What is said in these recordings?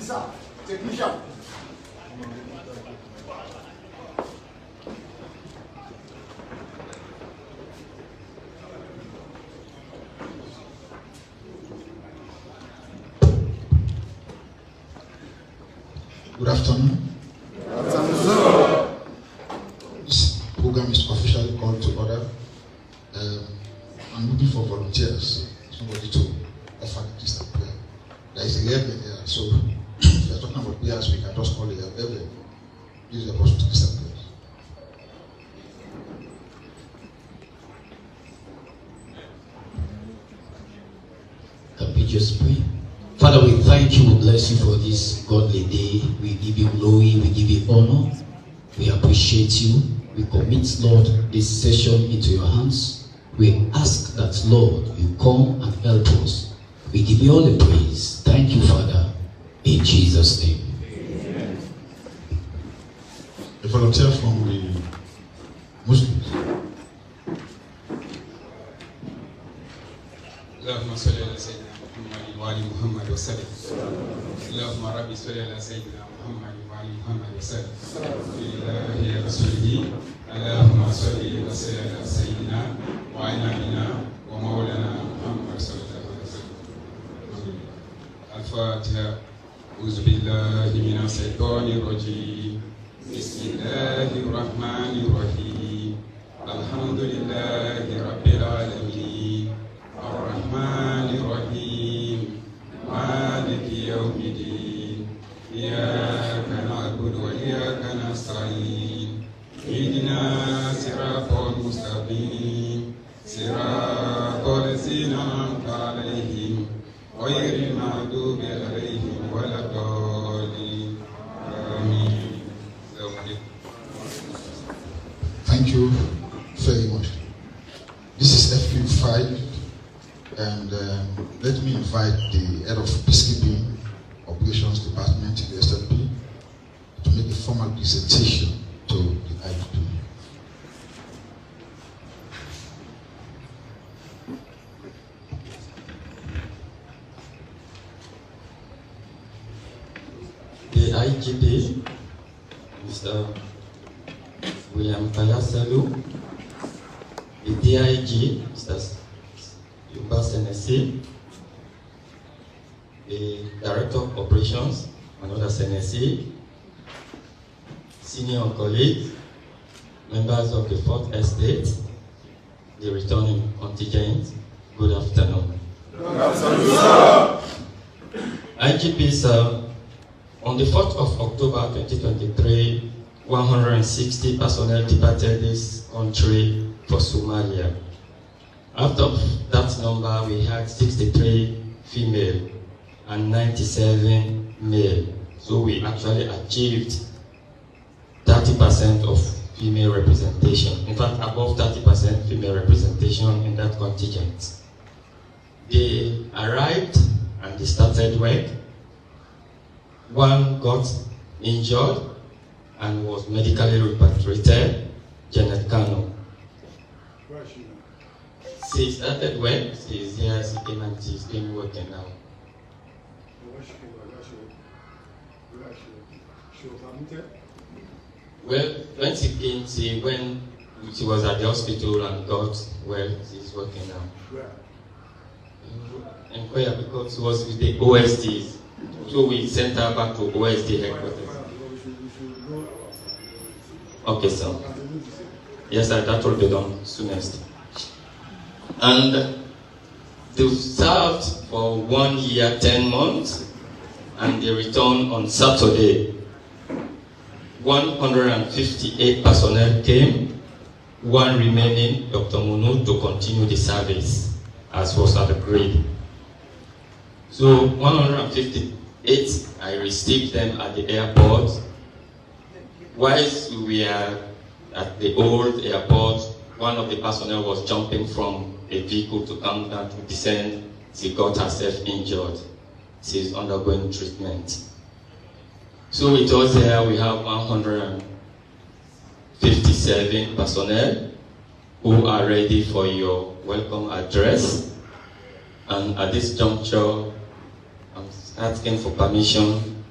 Officer, technician. Good afternoon. Good afternoon, sir. This program is officially called to order. I'm looking for volunteers, somebody to offer the Christian prayer. There is a level here, so if you're talking about prayers, we can just call it a level. This is the person to Christian prayers. Can we just pray? Father, we thank you, we bless you for this godly day. We give you glory, we give you honor. We appreciate you. We commit, Lord, this session into your hands. We ask that, Lord, you come and help us. We give you all the praise. Thank you, Father, in Jesus' name. Amen. A volunteer from the Muslims. اللهم صل على سيدنا محمد وعلى محمد وسلم. اللهم ربي صل على سيدنا محمد وعلى محمد وسلم. لله رسوله اللهم صل وسلم على سيدنا وعلمنا ومولانا محمد صلى الله عليه وسلم. الفاتحة. أعوذ بالله من الشيطان الرجيم. بسم الله الرحمن الرحيم. الحمد لله رب العالمين. الرحمن الرحيم مالك يوم الدين إياك نعبد وإياك نستعين اهدنا صراط المستقيم صراط الذين أنعمت عليهم غير المغضوب عليهم ولا الضالين آمين. Thank you very much. This is FQ5. And let me invite the head of Peacekeeping Operations Department, the SLP, to make a formal presentation to the IGP. The IGP, Mr. William Palasalu, the DIG, Mr. Senesi, the Director of Operations, another Senesi, senior colleagues, members of the 4th Estate, the returning contingent, good afternoon. Good afternoon, sir. IGP, sir, on the 4th of October 2023, 160 personnel departed this country for Somalia. Out of that number, we had 63 female and 97 male. So we actually achieved 30% of female representation. In fact, above 30% female representation in that contingent. They arrived and they started work. One got injured and was medically repatriated, Janet Kano. She started when she's here, she came and she's been working now. Well, when she came, she was at the hospital and got well, she's working now. And where? Because she was with the OSDs. So we sent her back to OSD headquarters. Okay, sir. Yes, sir, that will be done soonest. And they served for 1 year, 10 months, and they returned on Saturday. 158 personnel came, one remaining, Dr. Munu, to continue the service, as was agreed. So 158, I received them at the airport. Whilst we were at the old airport, one of the personnel was jumping from a vehicle to come down to descend. She got herself injured. She's undergoing treatment. So it was here we have 157 personnel who are ready for your welcome address. And at this juncture, I'm asking for permission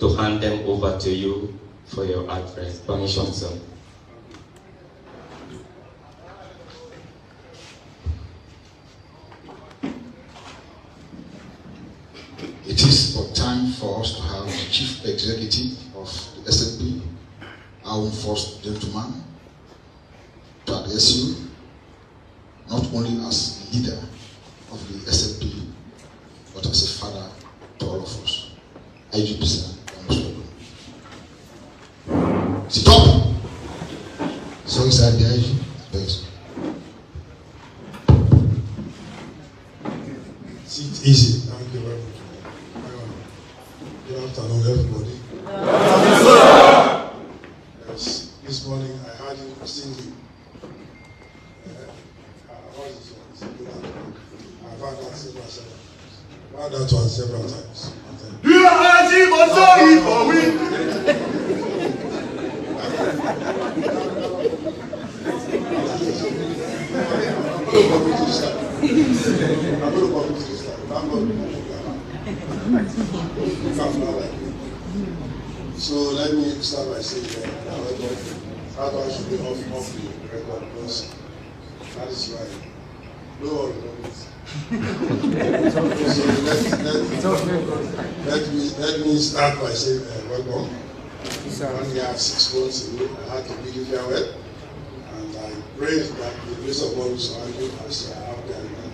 to hand them over to you for your address. Permission, sir. It is but time for us to have the Chief Executive of the SNP, our first gentleman, to address you, not only as leader of the SNP, but as a father to all of us. IGP, sir, sit up! Sorry, sir, the IG. Yes. Sit easy. Thank you very much. Good afternoon, everybody. Yes, this morning I heard you singing. What is it? I've heard that several times. I've heard that one several times. You are Aji for we. I'm going to come to this time. So let me start by saying that I should be off the record because that is why no one knows. So let me start by saying welcome. 1 year, 6 months ago, I had to bid you farewell, and I pray that the grace of God will surround you as I have there in that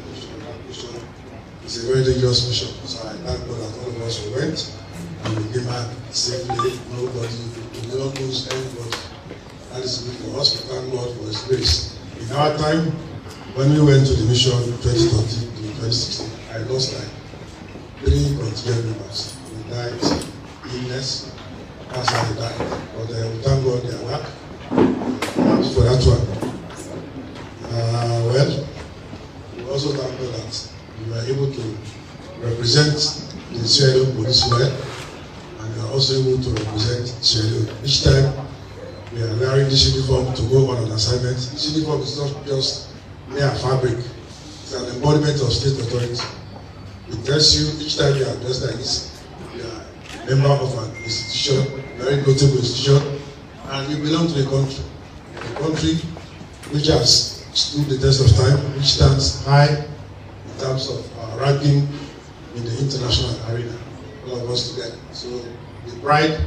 mission. It's a very dangerous mission, so I thank God that all of us went and we came back safely. Nobody, we don't lose anybody. That is good for us. We thank God for His grace. In our time, when we went to the mission 2013 to 2016, I lost like 3 contingent members. They died, illness, that's how they died. But we thank God they are back. Thanks for that one. Well, we also thank God that we were able to represent the Sierra Leone police well, and we are also able to represent Sierra Leone. Each time we are wearing this uniform to go on an assignment. This uniform is not just mere fabric, it's an embodiment of state authority. It tells you each time you are dressed like this, you are a member of an institution, very notable institution, and you belong to the country. A country which has stood the test of time, which stands high in terms of ranking in the international arena, all of us together. So the pride,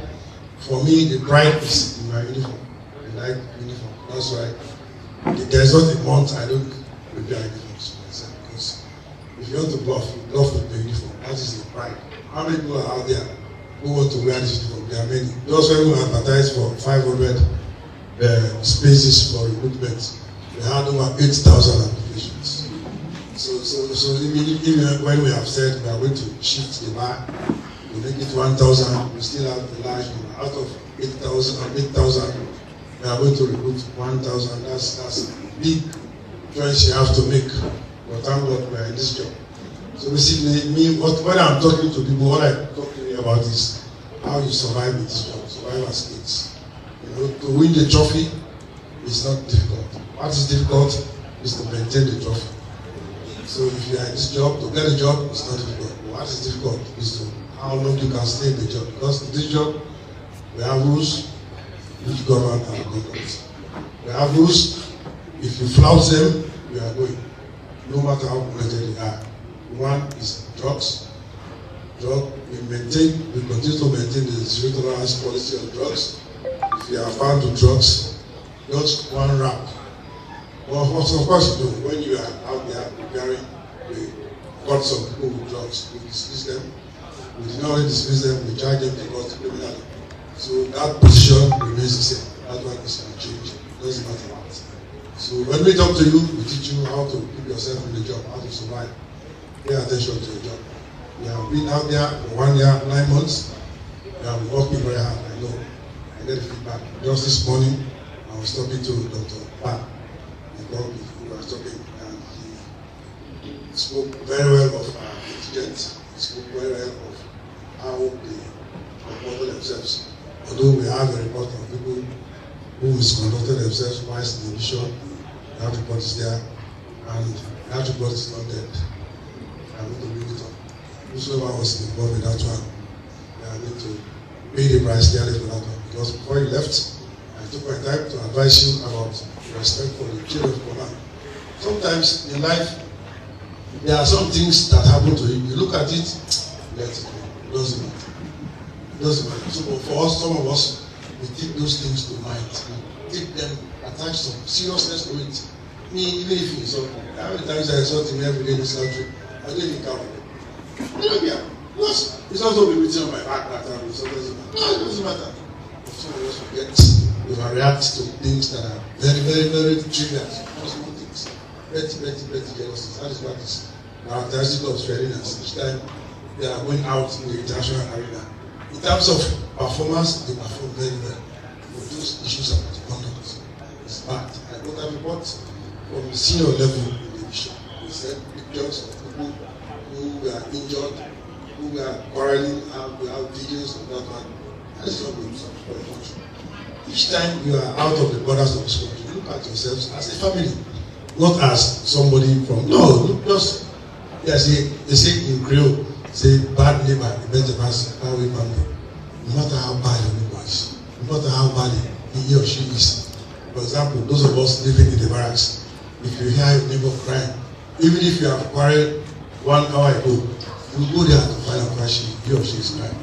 for me, the pride is in my uniform. I like uniform. That's why there's not a month I don't prepare uniforms for myself. Because if you want to bluff, you bluff with the uniform. That is the pride. How many people are out there who want to wear this uniform? There are many. Those when we advertise for 500 spaces for recruitment, we had over 8,000 applications. So even when we have said we are going to shift the bar, we make it 1,000, we still have a large number. Out of 8,000, we are going to recruit 1,000. That's a big choice you have to make. But thank God we are in this job. So basically, when I'm talking to people, what I talk to you about is how you survive in this job, survive as kids. You know, to win the trophy is not difficult. What is difficult is to maintain the trophy. So if you are in this job, to get a job is not difficult. What is difficult is to how long you can stay in the job. Because in this job, we have rules which govern our conduct. We have rules. If you flout them, we are going. No matter how committed they are. One is drugs. We continue to maintain the zero tolerance policy on drugs. If you are found with drugs, just one wrap. Well, of course, you know, when you are out there preparing, we got some people with drugs, we dismiss them. We did not only dismiss them, we charge them because criminally. So that position remains the same. That one is going to change. It doesn't matter what. So when we talk to you, we teach you how to keep yourself in the job, how to survive. Pay attention to your job. We have been out there for 1 year, 9 months. We have been working very hard, I know. I get the feedback. Just this morning, I was talking to Dr. Pan. Who was talking, and he spoke very well of our intelligence. He spoke very well of how they comported themselves. Although we have a report of people who misconducted themselves twice in the mission, that report is there, and that report is not dead. I'm going to bring it up. Whosoever was involved in that one, they are going to pay the price dearly for that one. Because before you left, I took my time to advise you about respect for the chain of command. Sometimes in life, there are some things that happen to you. You look at it, let it go. It doesn't matter. It doesn't matter. So for us, some of us, we take those things to mind. We take them, attach some seriousness to it. Me, even if you insult me, how many times I insult him every day in this country, I don't even count. Because it's not going to be written on my back that time. So it doesn't matter. Some of us forget, we overreact to things that are very, very, very trivial. Small things. Very jealousy. That is what is characteristic of Australians. Each time they are going out in the international arena. In terms of performance, they perform very well. But those issues about conduct is bad. I got a report from the senior level in the mission. We said pictures of people who were injured, who were quarreling, we have videos of that one. That is not good for the country. Each time you are out of the borders of this country, look at yourselves as a family, not as somebody from, no, look just, they say in Creole, say bad neighbor, the better person, how we family. No matter how bad your neighbor is, no matter how bad he or she is. For example, those of us living in the barracks, if you hear your neighbor crying, even if you have quarreled 1 hour ago, you go there to find out why he or she is crying.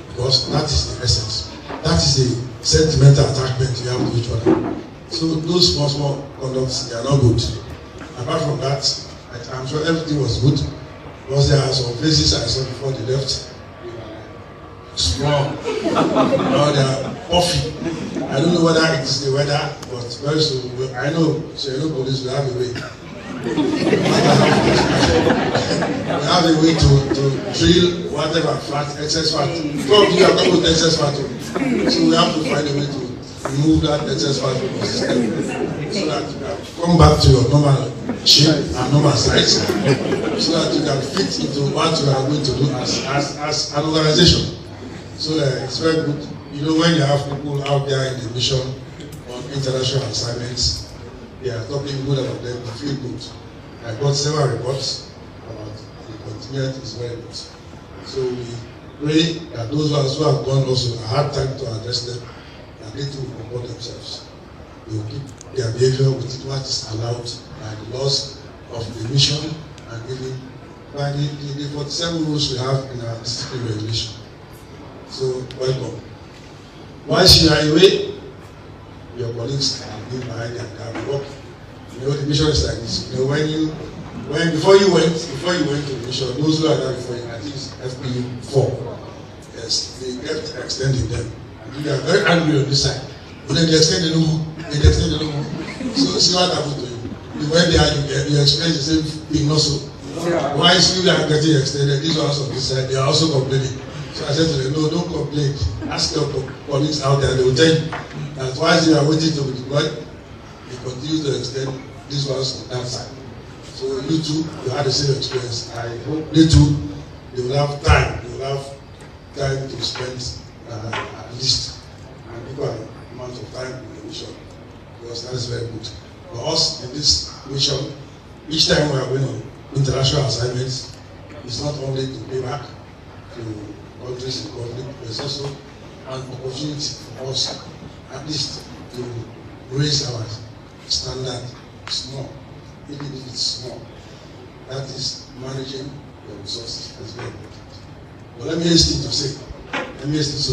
Because that is the essence. That is the sentimental attachment you have to each other. So those small conducts, they are not good. Apart from that, I'm sure everything was good. Because there are some faces I saw before they left. Strong. Now they are puffy. I don't know whether it is the weather, but very soon, I know police will have a way. We have a way to drill whatever fat, excess fat. Probably you are not with excess fat. So we have to find a way to remove that excess fat from the system so that you can come back to your normal shape and normal size so that you can fit into what you are going to do as an organization. So it's very good. You know, when you have people out there in the mission on international assignments, they are talking good about them, you feel good. I got several reports about the contingent is very good. So we pray that those ones who have gone also a hard time to address them, that they too will comport themselves. They will keep their behavior with what is allowed by the laws of the mission and even by the 47 rules we have in our discipline regulation. So, welcome. Once you are away, your colleagues are being behind their car and work. You know, the mission is like this. You know, before you went to the mission, those who are there before you, I think it's FPU 4. Yes, they kept extending them. And you are very angry on this side. But then they extend the no more. So, see what happened to you. You went there, you explain the same thing also. Yeah. Why is you are getting extended? These ones on this side, they are also complaining. So I said to them, no, don't complain. Ask your colleagues out there, they will tell you that once you are waiting to be deployed, you continue to extend these ones on that side. So you too, you had the same experience. I hope they too, they will have time. They will have time to spend at least an equal amount of time in the mission. Because that is very good. For us in this mission, each time we are going on international assignments, it's not only to pay back to countries in conflict, but it's also an opportunity for us at least to raise our standard small, even if it's small. That is managing your resources. That's very important. But let me hasten to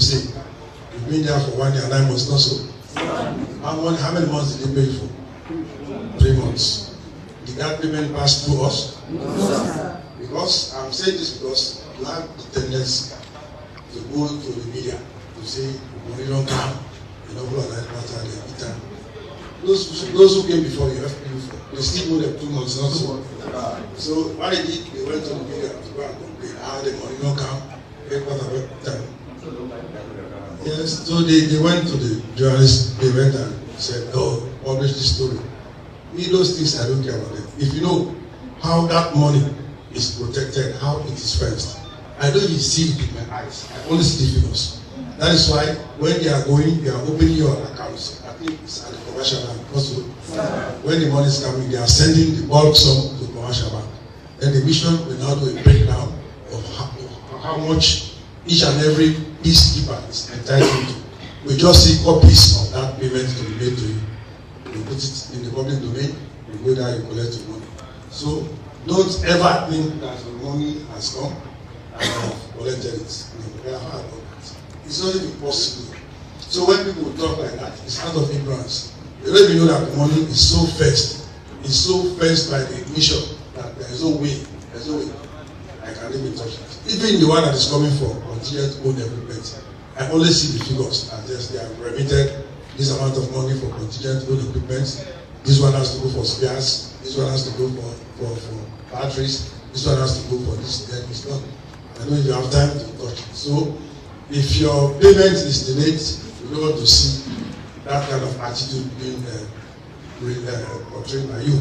say, you've been there for 1 year, 9 months, not so. How many months did they pay for? 3 months. Did that payment pass through us? No. Because I'm saying this because you have the tendency to go to the media to say money don't come, you know, blah, blah, blah, blah. Those who came before you, they still owe them 2 months, not so. So what they did, they went to the media to go and complain, the money don't come, yes, so they went to the journalists, they went and said, oh, publish this story. Me, those things, I don't care about them. If you know how that money is protected, how it is fenced, I don't even see it with my eyes. I only see the figures. That is why when they are going, they are opening your accounts. I think it's at the commercial bank also. When the money is coming, they are sending the bulk sum to the commercial bank. Then the mission will now do a breakdown of how much each and every peacekeeper is entitled to. We just see copies of that payment to be made to you. You put it in the public domain, you go there, you collect your money. So don't ever think that the money has come and you have collected it. It's not even possible. So when people talk like that, it's out of ignorance. They don't even know that the money is so fast. It's so fast by the mission that there is no way. There's no way I can even touch it. Even the one that is coming for contingent own equipment, I only see the figures and just they have remitted this amount of money for contingent own equipment. This one has to go for spares. This one has to go for batteries. This one has to go for this. Then it's done. I know you have time to touch it. So if your payment is delayed, you don't want to see that kind of attitude being portrayed by you.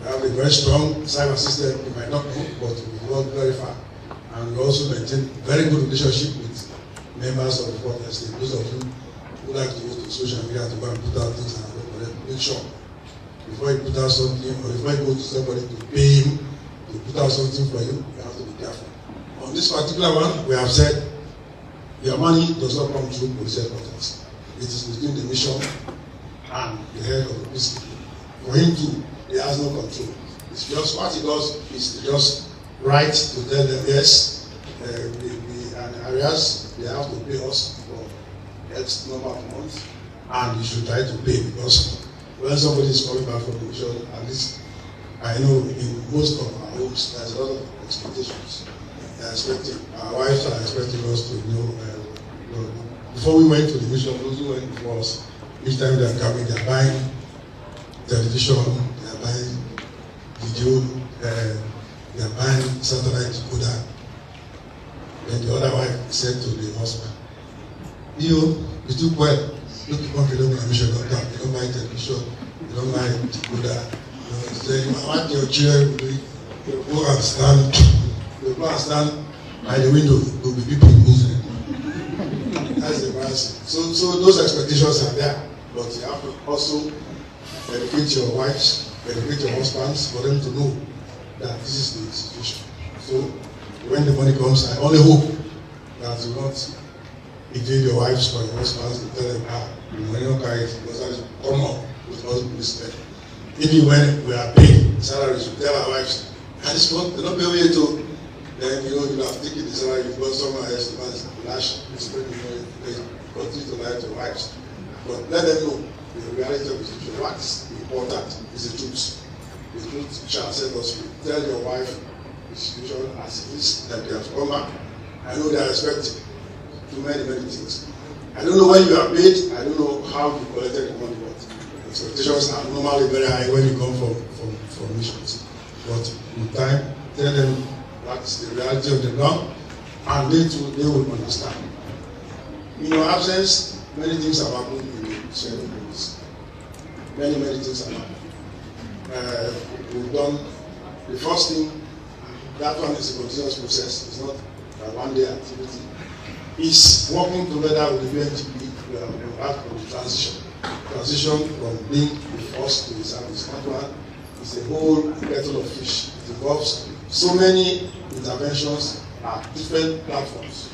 We have a very strong cyber system. You might not know, but we work very far. And we also maintain very good relationship with members of the fourth estate. Those of you who like to go to social media to go and put out things and make sure before you put out something or before you go to somebody to pay him to put out something for you, you have to be careful. On this particular one, we have said your money does not come through police headquarters. It is between the mission and the head of the peacekeeping. For him too, he has no control. It's just what he does is to just write to tell them, yes, we are in areas, they have to pay us for X number of months, and you should try to pay, because when somebody is coming back from the mission, at least I know in most of our homes, there's a lot of expectations. They're expecting, our wives are expecting us to know, before we went to the mission, those who went before us, each time they are coming, they are buying television, they are buying video, they are buying satellite decoder. Then the other wife said to the husband, you do well. Look, you don't buy mission, you don't buy television, you don't buy decoder. What your children will do, you go and stand by the window, you'll be beeping music. That's the embarrassing. So those expectations are there, but you have to also educate your wives, educate your husbands for them to know that this is the situation. So when the money comes, I only hope that you not invade your wives or your husbands and tell them, you money don't carry it, because that is common with all the policemen. Even when we are paying salaries, we tell our wives, at this point, they don't pay me to. Then you have taken the salary, you've got someone else to lash, they continue to lie to wives. But let them know the reality of the situation. What is important is the truth. The truth shall set us free. Tell your wife the situation as it is, that they have come back. I know they are expecting too many things. I don't know when you are paid, I don't know how you collected the money, but expectations are normally very high when you come from missions. But with time, tell them that's the reality of the ground, and they will understand. In your absence, many things have happened in the Sierra police. Many things have happened. We've done the first thing. That one is a continuous process. It's not a one-day activity. It's working together with the UNGP. We have embarked on the transition from being the first to the service. That one is a whole kettle of fish. It involves so many interventions at different platforms.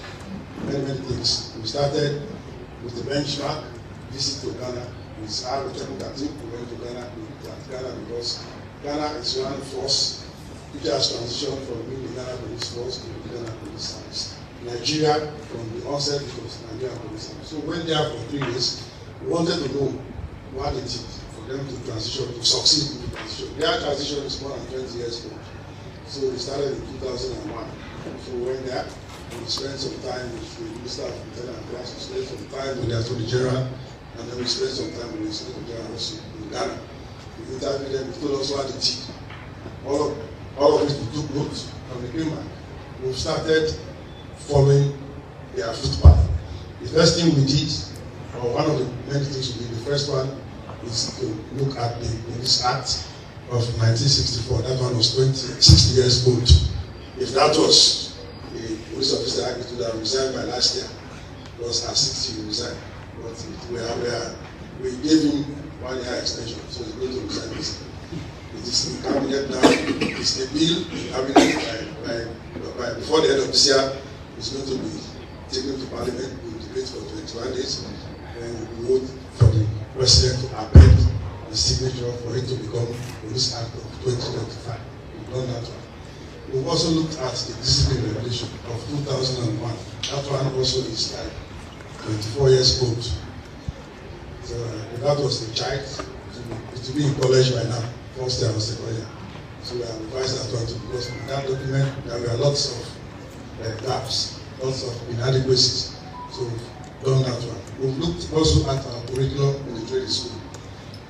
Many things. We started with the benchmark, visit to Ghana. We started with technical team. We went to Ghana. We looked at Ghana because Ghana is one force which has transitioned from being the Ghana police force to the Ghana police service. Nigeria, from the onset, it was Nigeria police service. So when they are for 3 years, we wanted to know what it is for them to transition, to succeed in the transition. Their transition is more than 20 years old. So we started in 2001. So we went there, and we spent some time with the Minister of Interior and Affairs, we spent some time with the Attorney General, and then we spent some time with the Inspector General also in Ghana. We interviewed them, we told us what it is. All of us took notes, and we came back. We've started following their footpath. The first thing we did, or one of the many things we did, the first one is to look at the Police Act of 1964. That one was 60 years old. If that was a police officer, I would have resigned by last year. It was at 60 he resigned. But we gave him 1 year extension, so he's going to resign this. It is in cabinet now. It's a bill in cabinet by before the end of this year. It's going to be taken to Parliament, we debate for 21 days, and we vote for the President to amend the signature for it to become Police Act of 2025. We've done that one. We've also looked at the discipline regulation of 2001. That one also is like 24 years old. So that was the child. It will be in college by now, first year or second year. So we have revised that one too, because in that document there were lots of gaps, lots of inadequacies. So we've done that one. We've looked also at our curriculum in the training school.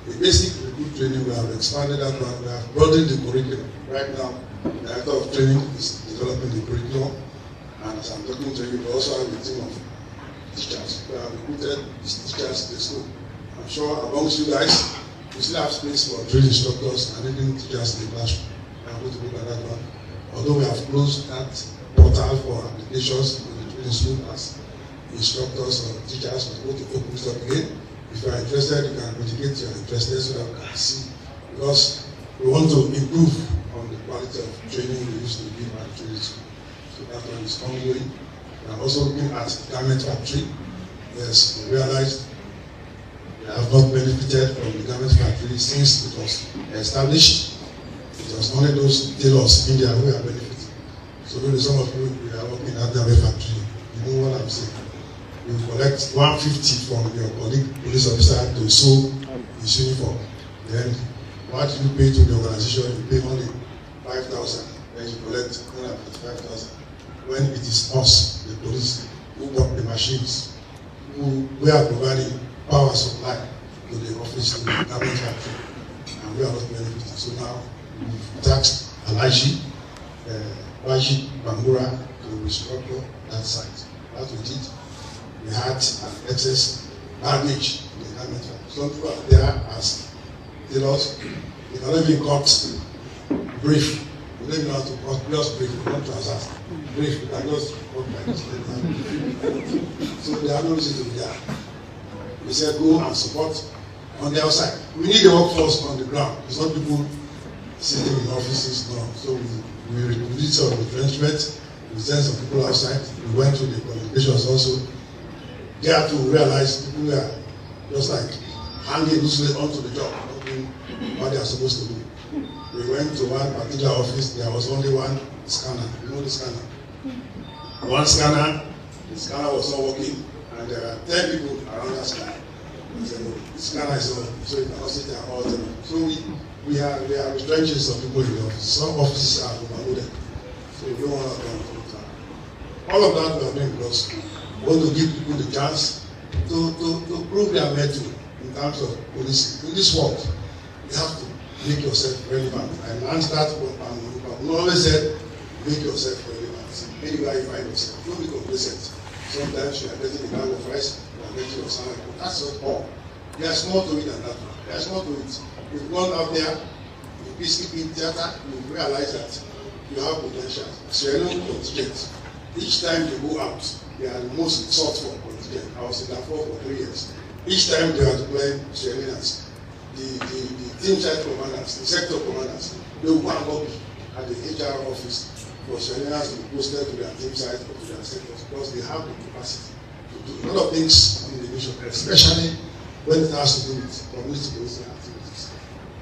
The basic recruit training, we have expanded that one. We have broadened the curriculum. Right now, the Director of Training is developing the curriculum. And as I'm talking to you, we also have a team of teachers. We have recruited these teachers in the school. I'm sure amongst you guys, we still have space for drill instructors and even teachers in the classroom. I'm going to look at that one. Although we have closed that portal for applications in the training school as instructors or teachers, we're going to open it up again. If you are interested, you can indicate you are interested so that we can see. Because we want to improve on the quality of training we used to give at training school. So that one is ongoing. We are also looking at the garment factory. Yes, we realized we have not benefited from the garment factory since it was established. It was only those tailors in India who are benefiting. So maybe some of you we are working at the garment factory. You know what I'm saying? You collect 150 from your colleague police officer to sew his uniform. Then what you pay to the organization, you pay only 5,000. Then you collect 155,000. When it is us, the police, who work the machines, we are providing power supply to the office, to the garment factory, and we are not benefiting. So now we've taxed Alaji, Waji, Bangura to restructure that site. What we did, we had an excess damage in the garment factory. Some people are there as tailors, they cannot even cut brief. We don't even know how to cut just brief, not trousers. Brief, we can just cut like this. So they have no reason to be there. We said go and support on the outside. We need the workforce on the ground. It's not people sitting in offices, no. So we did some retrenchment. We sent some people outside. We went to the communications also. There to realize people were just like hanging loosely onto the job, not doing what they are supposed to do. We went to one particular office. There was only one scanner. You know the scanner? One scanner. The scanner was not working. And there are 10 people around that scanner. So the scanner is on, so you can also sit there all the time. So we are retrenching some people in the office. Some offices are overloaded. So we don't want to come to that. All of that we are doing because we want to give people the chance to prove their mettle in terms of policing. In this world, you have to make yourself relevant. And that we always said, make yourself relevant. Anywhere you find yourself, don't be complacent. Sometimes you are getting a bag of rice, you are getting your salary. That's not all. There's more to it than that. There's more to it. You've gone out there in peacekeeping theater, you realize that you have potential. So you're not contingent. Each time they go out, they are the most sought for contingent. I was in Darfur for 3 years. Each time they are deploying surveillance, the team site commanders, the sector commanders, they will go and lobby at the HR office for surveillance to be posted to their team site or to their sectors because they have the capacity to do a lot of things in the mission, especially when it has to do with community policing activities.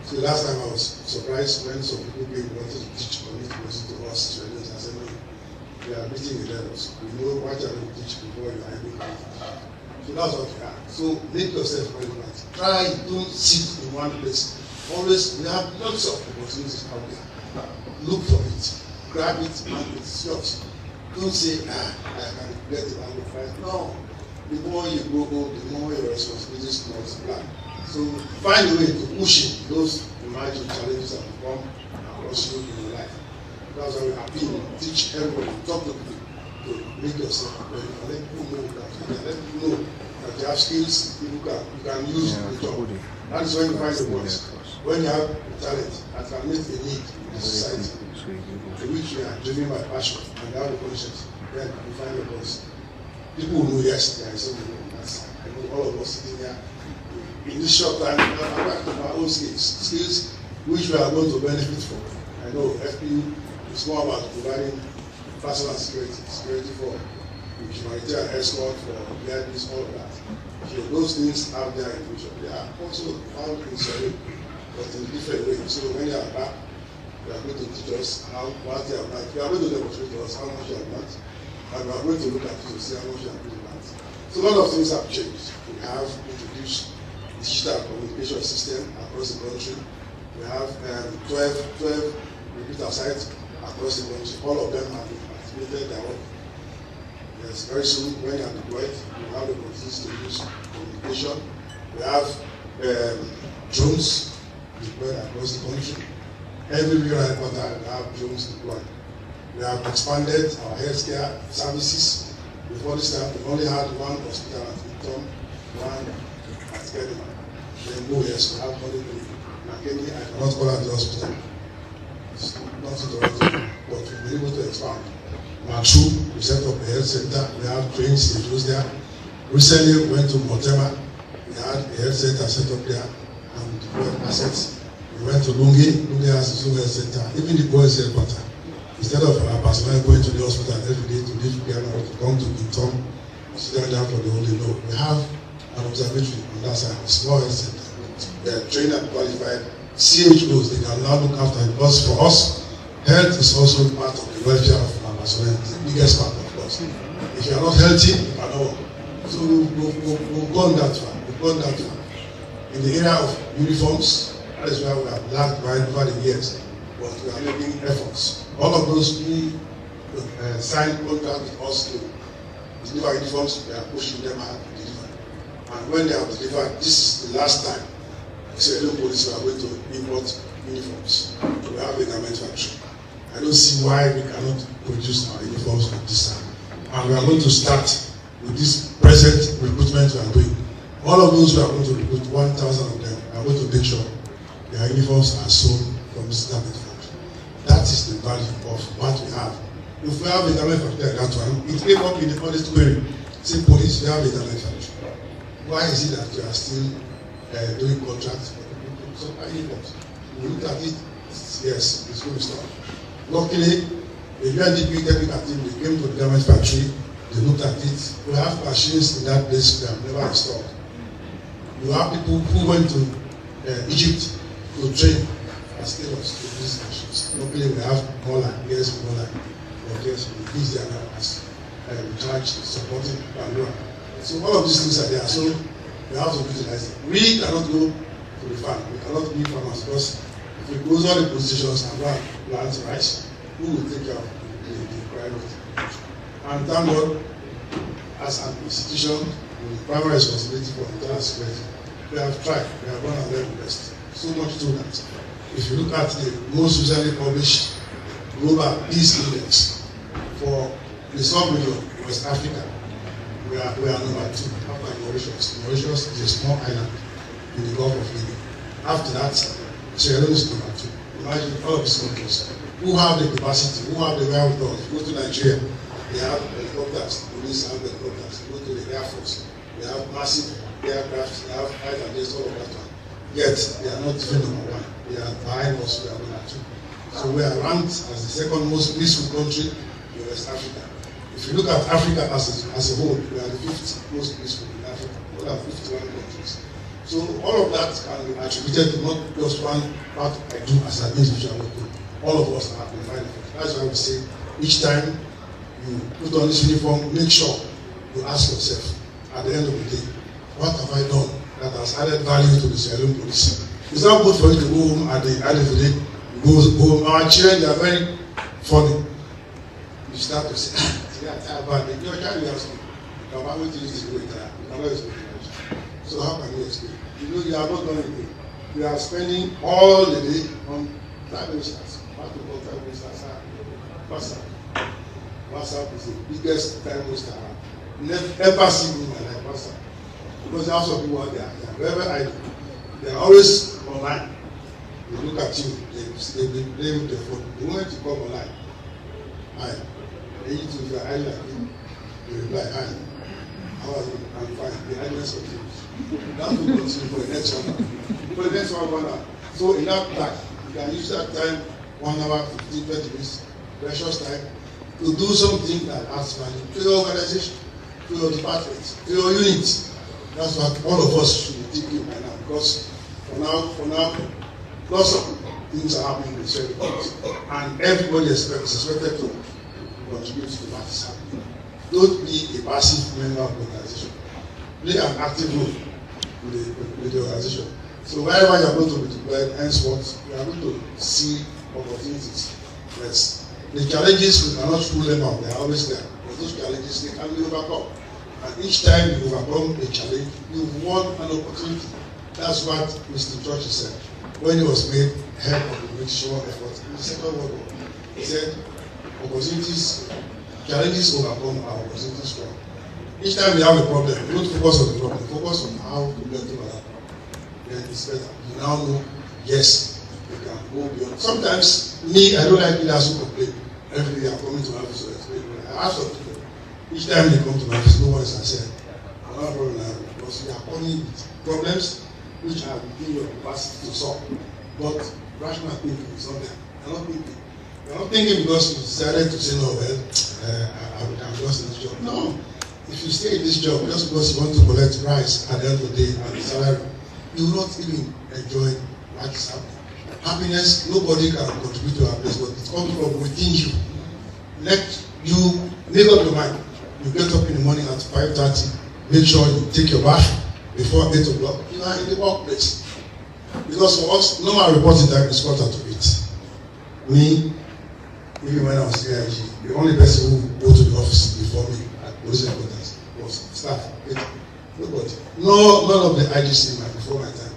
So last time I was surprised when some people came wanted to teach community policing to us surveillance. I said, no, we are meeting with us. We know what you are going to teach before you are able to teach. So that's what we are. So make yourself relevant. Try, don't sit in one place. Always, we have lots of opportunities out there. Look for it. Grab it and it's yours. Don't say, I can get the value price. No. The more you grow old, the more your responsibilities multiply. So find a way to push in those emerging challenges that will come across you in your life. That's why we appeal, teach everybody, talk to people, to make yourself better. Let people know that you can. Let people know that you have skills you can use in the job. That is when you find the voice. When you have a talent that can meet a need in the society, to which you are driven by passion and you have the conscience, then you find your voice. People will know, yes, there is something on that side. I know all of us sitting here, in this short time, we have back to our own skills which we are going to benefit from. I know FPU is more about providing personal security for humanitarian escort for VIPs, all of that. So those things have their inclusion. They are also found in Sierra, but in different ways. So when you are back, you are going to teach us what you have learned. You are going to demonstrate to us how much you have learned, and we are going to look at it to see how much you have really learned. So a lot of things have changed. We have introduced digital communication system across the country. We have 12 repeater sites across the country. All of them have been activated their work. Yes, very soon, when you are deployed, you have the opportunity to use communication. We have drones deployed across the country. Every regional headquarters we have drones deployed. We have expanded our healthcare services. Before this time, we only had one hospital at Victor, one at Kenema. Then no, yes, we have only three. Nakeni, I cannot call out the hospital. It's not interesting, but we've been able to expand. Machu, we set up a health center. We have trained stations there. Recently, we went to Motema. We had a health center set up there and deployed assets. We went to Lungi. Lungi has its own health center. Even the boys headquarters. Instead of our personnel going to the hospital every day to live Ghana or to come to Bintom, sit down for the only no. We have an observatory on that side, a small health center. They are trained and qualified CHOs. They can now look after it. Because for us, health is also part of the welfare of our personnel. It's the biggest part, of course. If you are not healthy, you cannot work. So we've gone that far. We've gone that far. In the area of uniforms, that is where we have lagged behind over the years. But we are making efforts. All of those who signed contract with us to deliver uniforms, we are pushing them hard to deliver. And when they have delivered, this is the last time Sierra Police are going to import uniforms. We have a garment factory. I don't see why we cannot produce our uniforms at this time. And we are going to start with this present recruitment we are doing. All of those we are going to recruit, 1,000 of them, we are going to make sure their uniforms are sold from this garment factory. That is the value of what we have. If we have a garment factory like that one, it came up in the honest query. Say, police, we have a garment factory. Why is it that we are still doing contracts for people? So uniforms. We look at it, yes, it's going to stop. Luckily, the UNDP technical team, they came to the garment factory, they looked at it. We have machines in that place we have never installed. You have people who went to Egypt to train as tailors to these machines. Luckily, we have more like, yes, more like, but yes, we use their as in charge, supporting Pandora. So all of these things are there. So we have to utilize it. We cannot go to the farm. We cannot be farmers because if we close all the positions and go and plant rice, who will take care of the priority? And thank God, as an institution with the primary responsibility for internal security, we have tried, we have done our level best. So much to that. If you look at the most recently published Global Peace Index for the sub-region, West Africa, we are number 2 after Mauritius. Mauritius is a small island in the Gulf of Guinea. After that, Sierra Leone is number 2. Imagine all of these countries who have the capacity, who have the wherewithal. Go to Nigeria, they have helicopters, police have helicopters. Go to the Air Force, they have massive aircraft, they have fight against all of that one. Yet, they are not even number 1. They are behind us, we are number 2. So we are ranked as the second most peaceful country in West Africa. If you look at Africa as a whole, we are the 5th most peaceful in Africa. More than 51 countries. So all of that can be attributed to not just one part I do as an individual. All of us are amplified. That's why we say each time you put on this uniform, make sure you ask yourself at the end of the day, what have I done that has added value to the Sierra Leone police? It's not good for you to go home at the end of the day. You go home. Our children, they are very funny. You start to say, your child will ask you, I'm going to use this way. You cannot explain it. So how can you explain? You know you have not done anything. You are spending all the day on prime ministers. What we call prime ministers are WhatsApp. WhatsApp is the biggest prime minister I've never ever seen in my life. WhatsApp. Because there are some people out there, they are very idle. They are always online. They look at you, they play with their phone. The moment you come online, hi. And you too, if you are idle like me, you reply, hi. How are you? I'm fine. The idleness of things. That will continue for the next 1 hour. For the next 1 hour. So in that time, you can use that time, 1 hour, 15, 20 minutes, precious time, to do something that adds value to your organization, to your department, to your unit. That's what all of us should be thinking right now, because for now, lots of things are happening in the Israeli politics, and everybody is expected to contribute to what is happening. Don't be a passive member of the organization. Play an active role with the organization. So wherever you are going to be deployed, henceforth, you are going to see opportunities. Yes. The challenges, we cannot rule them out, they are always there. But those challenges, they can be overcome. And each time you overcome a challenge, you won an opportunity. That's what Mr. Church said when he was made head of the British War effort in the Second World War. He said, opportunities, challenges overcome our opportunities strong. Each time we have a problem, we don't focus on the problem, focus on how to get through that. Then it's better. You now know, yes, you can go beyond. Sometimes, me, I don't like leaders who complain. Every day I'm coming to my office to explain. I have some people. Each time they come to my office, no one is answered. I don't have a problem now because we are coming with problems which are within your capacity to solve. But rational thinking is not there. You're not thinking. You're not thinking because you decided to say, no, well, I'm just in this job. No. If you stay in this job just because you want to collect rice at the end of the day and the salary, you will not even enjoy what is happening. Happiness, nobody can contribute to happiness, but it comes from within you. Let you make up your mind. You get up in the morning at 5:30, make sure you take your bath before 8 o'clock. You are in the workplace. Because for us, normal reporting time is 7:45. Me, even when I was AIG, the only person who go to the office before me at police headquarters was staff. Nobody. No, none of the IGC before my time,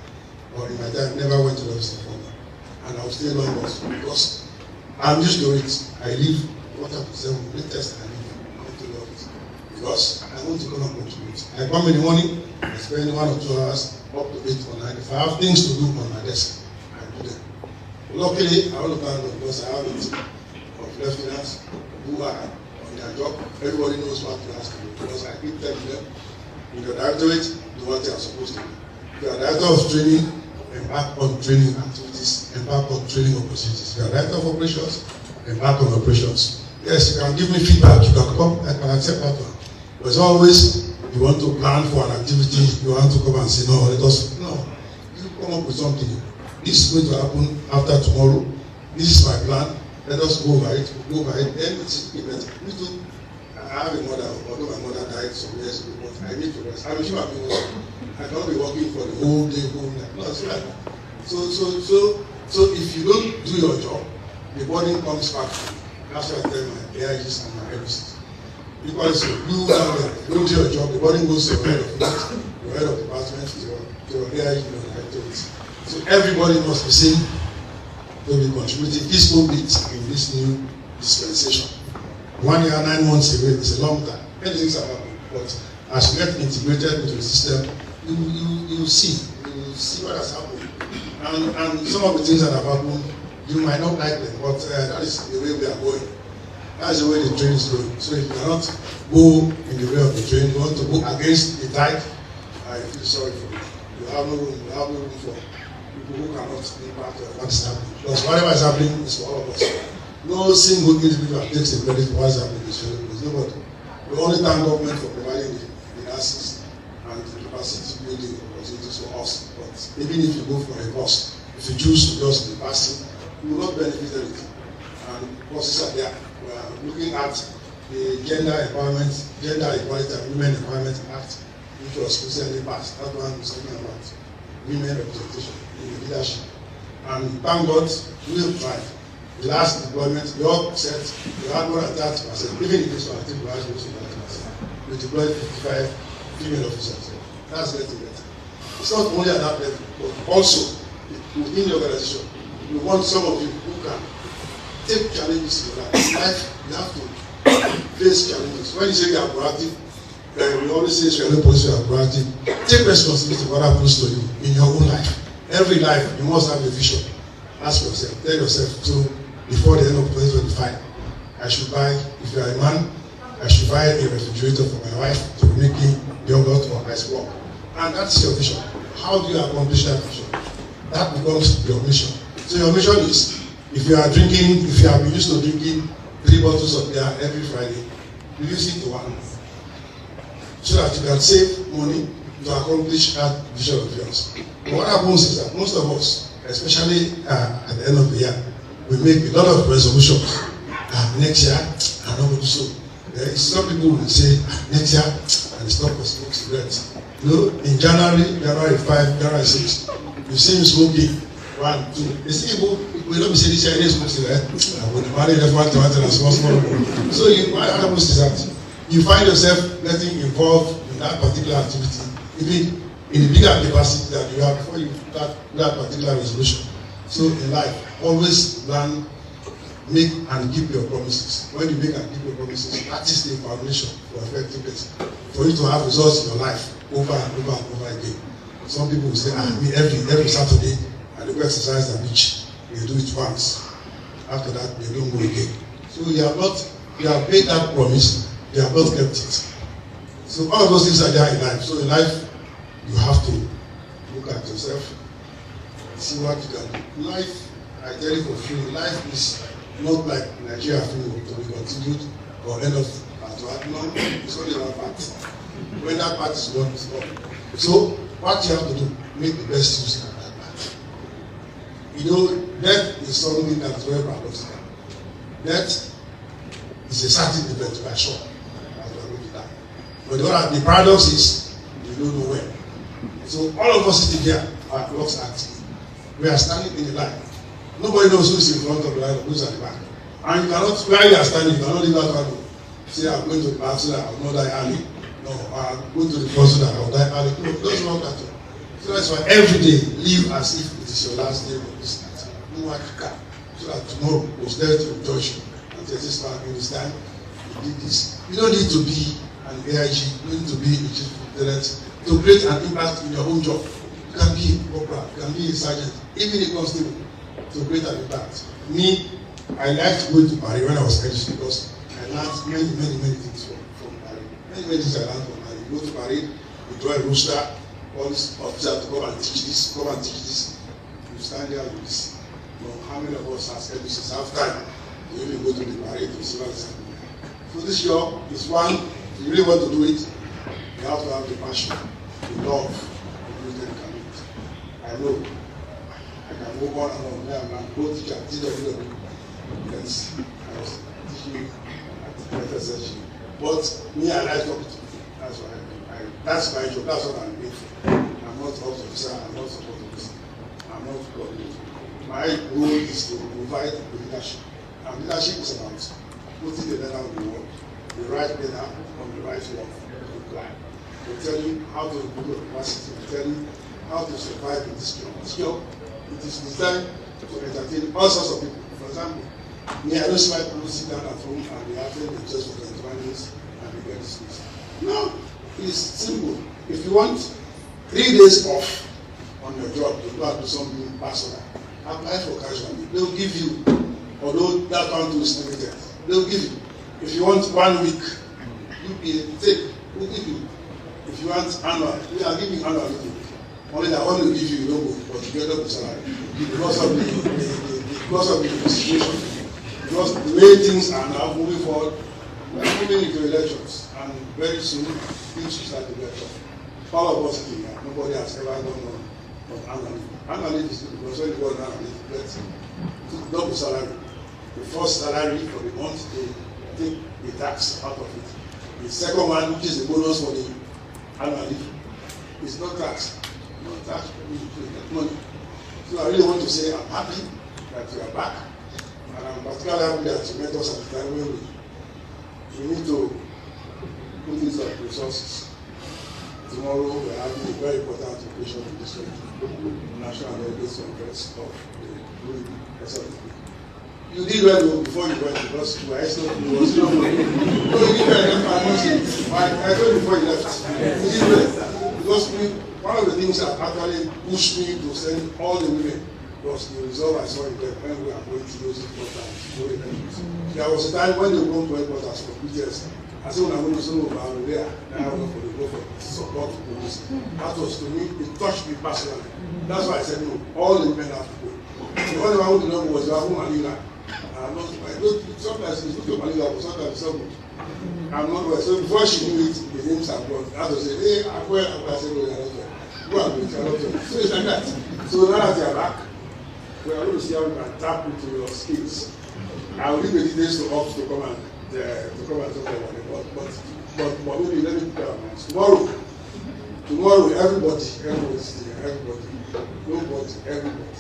or in my time, never went to the office before me. And I will stay long because I'm used to it. I leave 7:45, latest I leave to the office. Because I want to come and contribute. I come in the morning, I spend 1 or 2 hours, up to 8 or 9. If I have things to do on my desk, I do them. Luckily, I want to thank God because I have a team of lieutenants who are on their job. Everybody knows what to ask me because I keep telling them, in your directorate, do what they are supposed to do. If you are director of training, embark on training activities, embark on training opportunities. If you are director of operations, embark on operations. Yes, you can give me feedback, you can come, I can accept that one. But it's always, you want to plan for an activity, you want to come and say, no, let us, no. You come up with something. This is going to happen after tomorrow. This is my plan. Let us go over it, then it's better. Me too. I have a mother, although my mother died some years ago, but I need to rest. I'm a human being. I cannot be working for the whole day, whole night. No, it's right. So if you don't do your job, the burden comes back. That's why I tell my AIGs and my MCs. Because you don't do your job, the burden goes to your head of unit, your head of department, to your AIG, your directors. So everybody must be seen to be contributing his own bit in this new dispensation. 1 year, 9 months away is a long time. Many things have happened, but as you get integrated into the system, you see what has happened. And some of the things that have happened, you might not like them, but that is the way we are going. That's the way the train is going. So if you cannot go in the way of the train, you want to go against the tide, I feel sorry for you. You have no room for people who cannot be part of what is happening. Because whatever is happening is for all of us. No single individual takes the credit for what is happening in Israel. Because nobody. We only thank government for providing the assets and the capacity building opportunities for us. But even if you go for a course, if you choose to just be passive, you will not benefit anything. And courses are there. We are looking at the Gender Equality and Women Empowerment Act, which was recently passed. That one is talking about women representation in the leadership. And thank God, we have tried. The last deployment, we all said we had more than 30%. Even in this one, I think we had also 30%. We deployed 55 female officers. That's getting better. It's not only at that level, but also within the organization. We want some of you who can take challenges in life. You have to face challenges. When you say you are proactive, we always say you are proactive. Take responsibility for what happens to you in your own life. Every life, you must have a vision. Ask yourself, tell yourself, so before the end of 2025, I should buy, if you are a man, I should buy a refrigerator for my wife to be making yogurt or ice cream. And that's your vision. How do you accomplish that vision? That becomes your mission. So your mission is, if you are drinking, if you have been used to drinking 3 bottles of beer every Friday, reduce it to 1, so that you can save money to accomplish that vision of yours. But what happens is that most of us, especially at the end of the year, we make a lot of resolutions. Next year, I'm not going to do so. Some people will say, next year, and stop for smoke cigarettes. You know, in January 5, January 6, you see him smoking 1, 2. They say, we don't be saying this year, he smoke cigarettes. I will marry the one to answer as small. So what happens is that you find yourself getting involved in that particular activity, even in a bigger capacity that you have before you start that particular resolution. So in life, always learn, make and keep your promises. When you make and keep your promises, that is the foundation for effectiveness. For you to have results in your life over and over and over again. Some people will say, every Saturday I do exercise at the beach. They do it once. After that, they don't go again. So you have made that promise, you have not kept it. So all of those things are there in life. So in life, you have to look at yourself, see what you can do. Life, I tell you for free, life is not like Nigeria film to be continued or end of part one. No, it's only one part. When that part is gone, it's gone. So what you have to do, make the best use of that part. You know, death is something that is very paradoxical. Death is a certain event by sure. As we are going to die. But the paradox is we don't know when. So all of us sitting here, our clocks are active. We are standing in the line. Nobody knows who is in front of the line or who is at the back. And you cannot, where you are standing, you cannot leave that one. Say, I'm going to the back so that I will not die early. No, I'm going to the front so that I will die early. No, that's wrong at all. So that's why every day, live as if it is your last day of this night. Do what you can. So that tomorrow, posterity will judge you. And say, this man, in this time, you did this. You don't need to be an AIG, you don't need to be a chief lieutenant to create an impact in your own job. You can be a corporal, you can be a sergeant, even a constable, to create an impact. Me, I liked going to Paris when I was educated because I learned many things from Paris. Many things I learned from Paris. You go to Paris, you draw a roster, all this officer to come and teach this, come and teach this. You stand there with this. You know, how many of us as educators have time to even go to the Paris to see what is happening? So this job is one, if you really want to do it, you have to have the passion, the love, the commitment. I know I can go on and on. I'm a go teacher, TWW. Yes, I was teaching at the session. But me, I like talking to people. That's why that's my job. That's what I'm doing. I'm not house officer. I'm not support officer. I'm not coordinator. My role is to provide the leadership. And leadership is about putting the letter on the wall, the right letter on the right wall, the plan. To tell you how to improve your capacity. To tell you how to survive in this job. This job, it is designed to entertain all sorts of people. For example, me, I don't see why people sit down at home and they have them just for 21 days and they get dismissed. No, it's simple. If you want 3 days off on your job to go and do something personal, apply for casualty. They'll give you, although that one too is limited, they'll give you. If you want 1 week, we'll give you. If you want annual, we are giving annual leave. Only that one will give you, you don't go, but you get up the salary. Because of the situation. Because the way things are now moving forward, we are moving into elections, and very soon things will start to get tough. All of us here, nobody has ever done on annual leave. Annual leave is because when you go on annual leave, you get double salary. The first salary for the month, they take the tax out of it. The second one, which is the bonus for the annual leave, is not tax. Not tax, you get money. So I really want to say I'm happy that you are back. And I'm particularly happy that you met us at the time when we need to put in some resources. Tomorrow we are having a very important operation in this country, National Delegates Conference of the SLP. You did well before you went because you were SLP. You was not no, you did well. I told you before you left. You did well. Because one of the things that actually pushed me to send all the women was the result I saw in them when we are going to those headquarters. There was a time when they were going to headquarters for BTS. I said, when I'm going to say, over there, now I'm going to go for support to police. That was to me, it touched me personally. That's why I said, no, all the women have to go. The only one who did not go was the woman Alina. Sometimes it's not believable, sometimes it's not good. I'm not well. So before she knew it, the names are gone. I had to say, hey, I'm well. I said, no, you're not well. Go and do it, you're not well. So it's like that. So now that you're back, we are going to see how we can tap into your skills. I will leave the details to Ops to come and talk about it. But maybe let me put it tomorrow, everybody, nobody, everybody.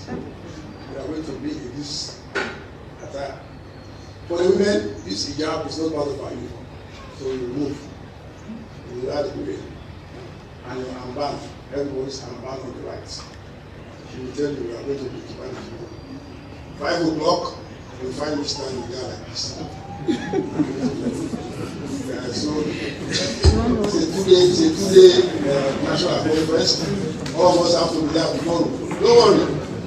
We are going to be in this attire. For the women, this hijab is not part of our uniform. So you remove. You add the women. And your armband, everybody's armband on the right. She will tell you we are going to be divided tomorrow. 5 o'clock, you'll find me standing there like this. So it's a two-day national conference. All of us have to be there tomorrow. Don't worry.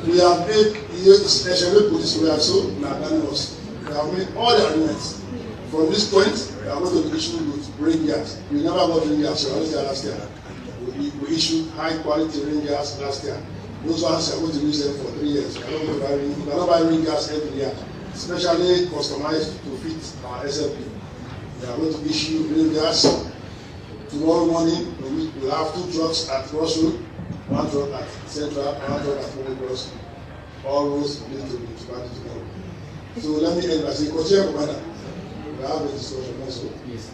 We have made especially police, we are so magnanimous. We have made all the arguments. From this point, we are going to be issued with rain gas. We never got rain gas, we only last year. We issued high quality rain gas last year. Those ones are going to use them for 3 years. We are not buying rain gas every year, especially customized to fit our SLP. We are going to issue rain gas. Tomorrow morning, we will have 2 trucks at Crossroad, 1 truck at Central, 1 truck at Holy Cross. All roads need to be divided tomorrow. So let me end by saying, Commander, we have a discussion also. Yes.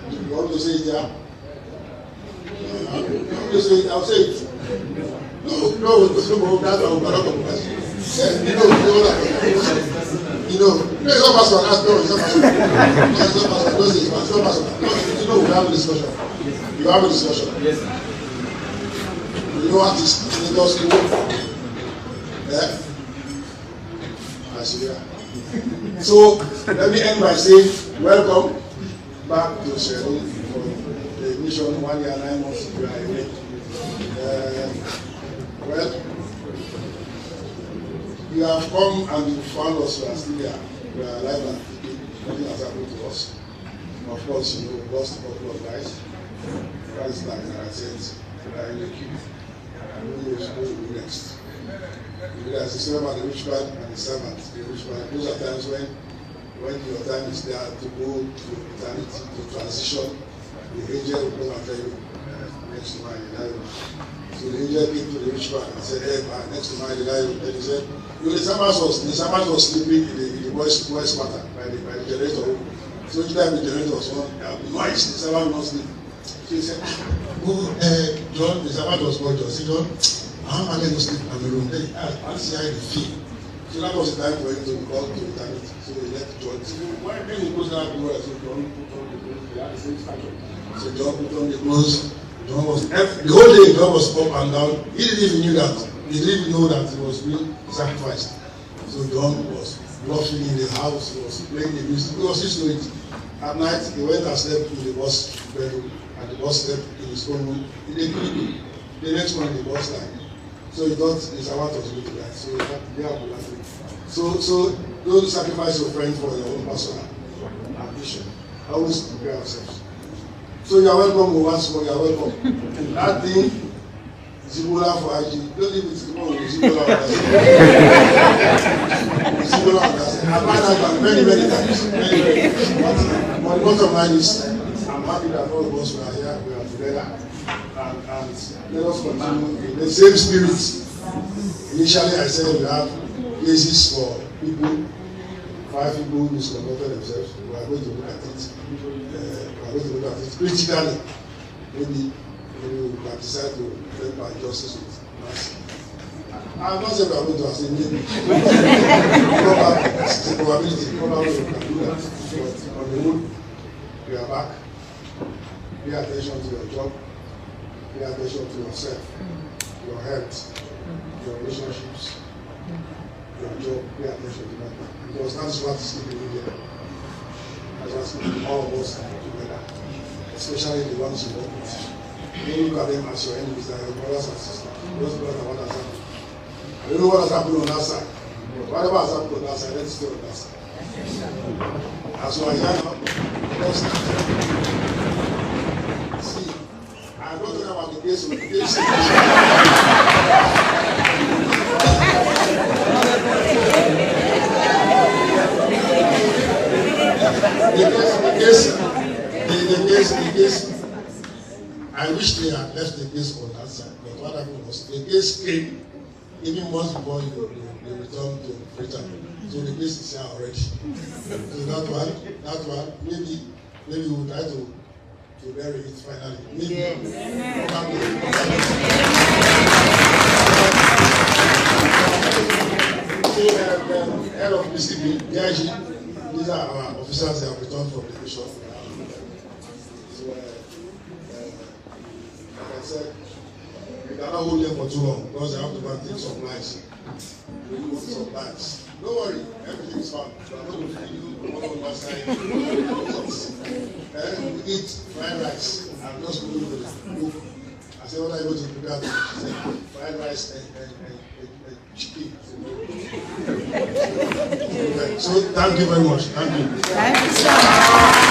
You want to say it here? You want to say it? I'll say it. No, that's our brother. You know, it's not personal. It's not personal. You know, we have a discussion. You have a discussion. Yes. You know what is in Lagos school? Yeah? So let me end by saying welcome back to Sierra Leone for the mission 1 year 9 months we are away. Well, you have come and you found us. We are still here. We are alive and nothing has happened to us. Of course, you know, we lost a couple of guys. Guys like I said, we are in the queue. I don't know what's going to be next. There's a servant, the rich man, and the servant, the rich man. Those are times when your time is there to go to eternity, to transition. The angel will come and tell you, next to mine, so the angel came to the rich man and said, hey, man, next to mine, and he said, the servant was sleeping in the boys' quarter by the generator. So each time the generator was on, there would be noise, the servant will not sleep. So he said, John, the servant was called John. See, John, I'm going to sleep in the room. Then I'll see how you feel. So that was the time for him to be called to eternity. So he left John. So when he goes down to where, so John put on the clothes. They had the same stature. So John put on the clothes. John was the whole day. John was up and down. He didn't even know that. He didn't know that he was being sacrificed. So John was blushing in the house. He was playing the music. He was used to it. At night, he went and slept in the boss bedroom, and the boss slept in his own room. He didn't know. The next morning, the boss died. So he thought his servant was going to die. So they have nothing. So don't sacrifice your friend for your own personal ambition. Always prepare ourselves. So you are welcome once more. You are welcome. That thing, Zibola for IG. Don't leave it to Zibola. Zibola. I've had that many times. But the bottom line is, I'm happy that all of us are here. We are together. And let us continue in the same spirit. Initially, I said we have places for people, 5 people who misconducted themselves. We are going to look at it. Critically. Maybe we can decide to help our justice with mercy. I'm not saying we are going to say maybe. It's a probability. Probably we can do that. But on the whole, we are back. Pay attention to your job. Pay attention to yourself, your health, your relationships, your job. Pay attention to that. Because that is what is keeping you there. That's what's keeping all of us together, especially the ones you work with. Don't look at them as your enemies, they are your brothers and sisters. Just look at what has happened. I don't know what has happened on that side, but whatever has happened on that side, let's stay on that side. As we are here now, let's see. I'm not talking about the case of the case. the case, I wish they had left the case on that side, but what happened was the case came even months before you returned to Britain. So the case is here already. So that one, maybe we'll try to bury it finally. Maybe. Yes. So, head of Peacekeeping, DIG, these are our officers that have returned from the mission. So, like I said, we cannot hold them for too long because they have to go and take supplies. We want supplies. Don't worry, everything is fine. We are not going to give you one of our side. We eat fried rice. I'm just going to the book. I said, what are you going to prepare? She said, fried rice and chicken. So, thank you very much. Thank you. Thank you so much.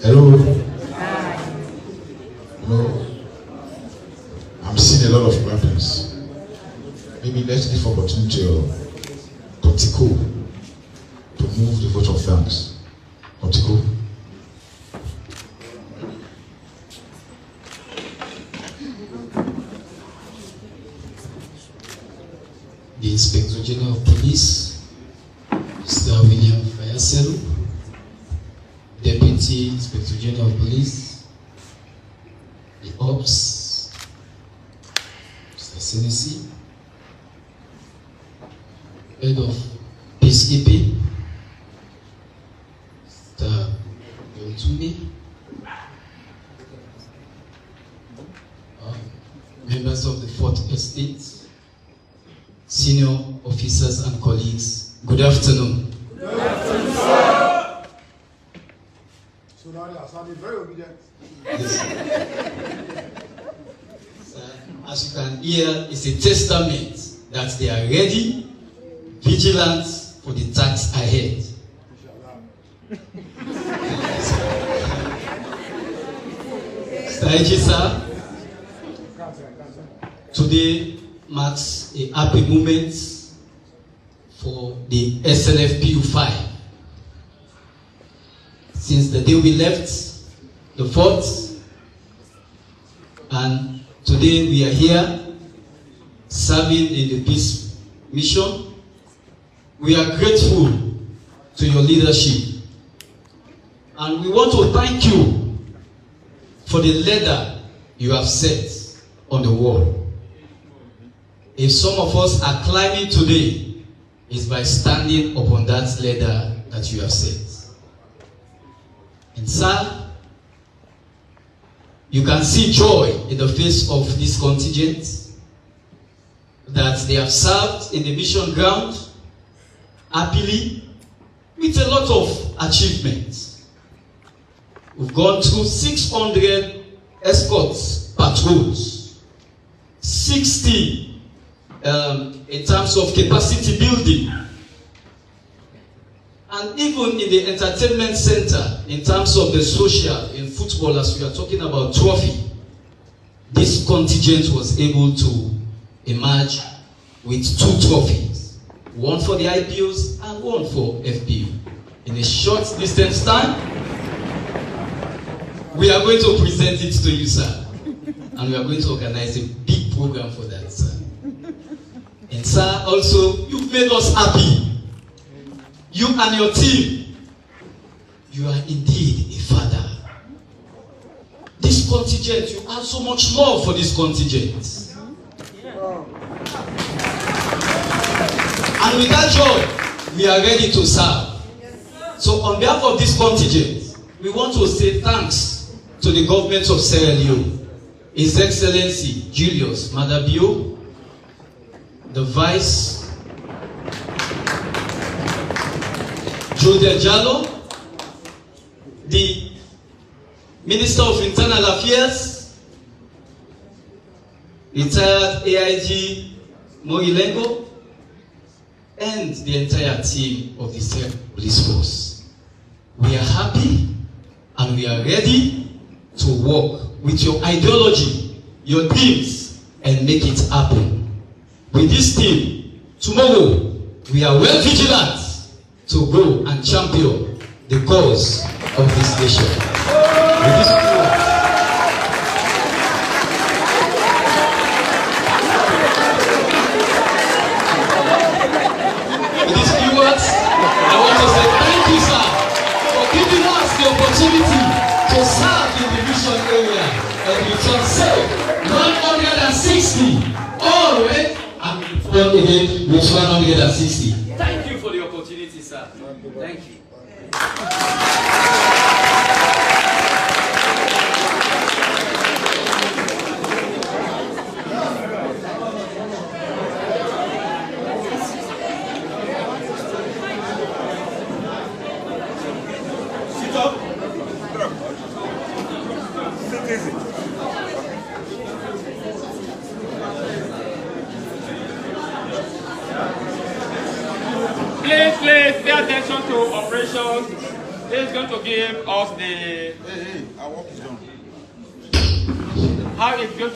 Hello. Hello. I'm seeing a lot of weapons. Maybe let's give opportunity to Kotiko to move the vote of thanks. Kotiko. The Inspector General of Police, Mr. William Fayaselu, Deputy Inspector General of Police, the Ops, Mr. Senesi, Head of Peacekeeping, Mr. Yontumi, members of the 4th Estate, senior officers and colleagues, good afternoon. Good afternoon, sir. So now they are sounding very obedient. Yes. As you can hear, it's a testament that they are ready, vigilant for the task ahead. Mr. sir, today marks a happy moment for the SLF-PU5. Since the day we left the fort, and today we are here serving in the peace mission, we are grateful to your leadership, and we want to thank you for the ladder you have set on the wall. If some of us are climbing today, it's by standing upon that ladder that you have set. And sir, you can see joy in the face of this contingent that they have served in the mission ground happily with a lot of achievements. We've gone through 600 escorts patrols, 60 in terms of capacity building, and even in the entertainment center, in terms of the social, in football, as we are talking about trophy, this contingent was able to emerge with 2 trophies, one for the IPOs and one for FPU. In a short distance time, we are going to present it to you, sir, and we are going to organize a big program for that, sir. And sir, also, you've made us happy. You and your team, you are indeed a father. This contingent, you have so much love for this contingent. And with that joy, we are ready to serve. So on behalf of this contingent, we want to say thanks to the government of Sierra Leone, His Excellency Julius Madabio, the Vice Jode Jallo, the Minister of Internal Affairs, retired AIG Morilengo, and the entire team of the Sierra Police Force. We are happy and we are ready to work with your ideology, your dreams, and make it happen. With this team, tomorrow we are well vigilant to go and champion the cause of this nation. With this few words, I want to say thank you, sir, for giving us the opportunity to serve in the mission area, and we can say 160 all right, and one again with 160. Thank you for the opportunity, sir. Thank you. Sit up. Sit easy. Please pay attention to operations. He's going to give us the Our work is done. how it's going to